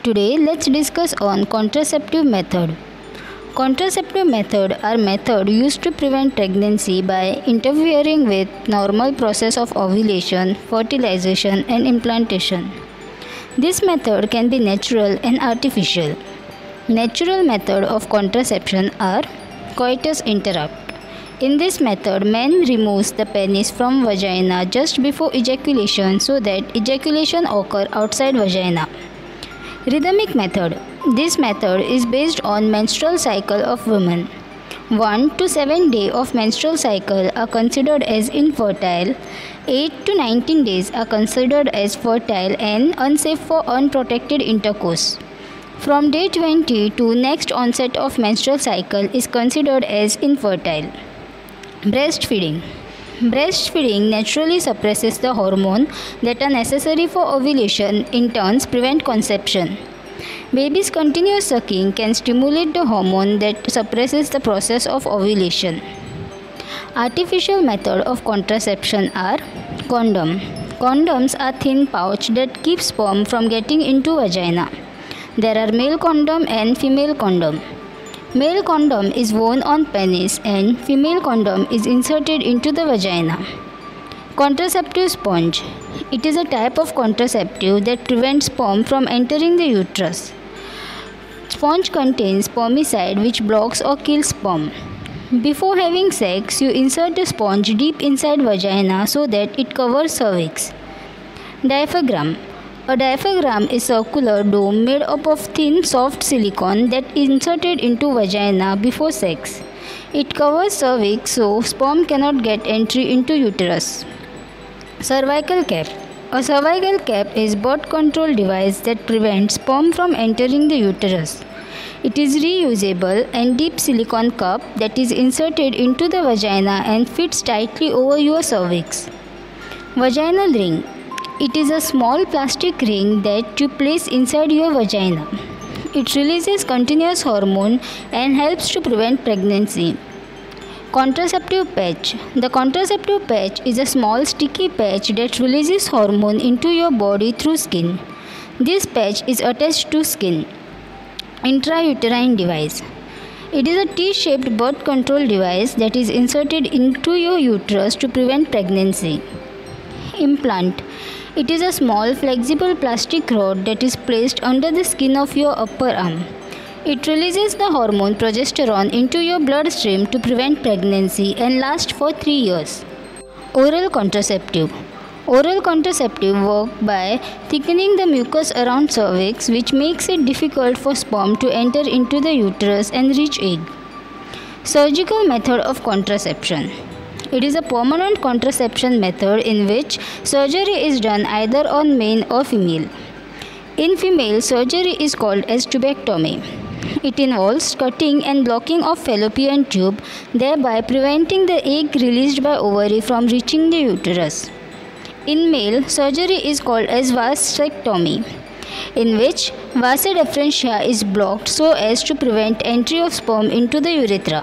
Today let's discuss on contraceptive method. Contraceptive method are method used to prevent pregnancy by interfering with normal process of ovulation, fertilization and implantation. This method can be natural and artificial. Natural method of contraception are coitus interruptus. In this method, man removes the penis from vagina just before ejaculation so that ejaculation occurs outside vagina. Rhythmic method. This method is based on menstrual cycle of women. 1 to 7 days of menstrual cycle are considered as infertile. 8 to 19 days are considered as fertile and unsafe for unprotected intercourse. From day 20 to next onset of menstrual cycle is considered as infertile. Breastfeeding. Breastfeeding naturally suppresses the hormones that are necessary for ovulation, in turn prevent conception. Baby's continuous sucking can stimulate the hormone that suppresses the process of ovulation. Artificial method of contraception are condom. Condoms are thin pouch that keep sperm from getting into vagina. There are male condom and female condom. Male condom is worn on penis and female condom is inserted into the vagina. Contraceptive sponge. It is a type of contraceptive that prevents sperm from entering the uterus. Sponge contains spermicide which blocks or kills sperm. Before having sex, you insert the sponge deep inside vagina so that it covers cervix. Diaphragm. A diaphragm is a circular dome made up of thin, soft silicone that is inserted into vagina before sex. It covers cervix so sperm cannot get entry into uterus. Cervical cap. A cervical cap is birth control device that prevents sperm from entering the uterus. It is reusable and deep silicone cup that is inserted into the vagina and fits tightly over your cervix. Vaginal ring. It is a small plastic ring that you place inside your vagina. It releases continuous hormone and helps to prevent pregnancy. Contraceptive patch. The contraceptive patch is a small sticky patch that releases hormone into your body through skin. This patch is attached to skin. Intrauterine device. It is a T-shaped birth control device that is inserted into your uterus to prevent pregnancy. Implant. It is a small flexible plastic rod that is placed under the skin of your upper arm. It releases the hormone progesterone into your bloodstream to prevent pregnancy and lasts for 3 years. Oral contraceptive. Oral contraceptive work by thickening the mucus around cervix, which makes it difficult for sperm to enter into the uterus and reach egg. Surgical method of contraception. It is a permanent contraception method in which surgery is done either on male or female. In female, surgery is called as tubectomy. It involves cutting and blocking of fallopian tube, thereby preventing the egg released by ovary from reaching the uterus. In male, surgery is called as vasectomy, in which vasa deferentia is blocked so as to prevent entry of sperm into the urethra.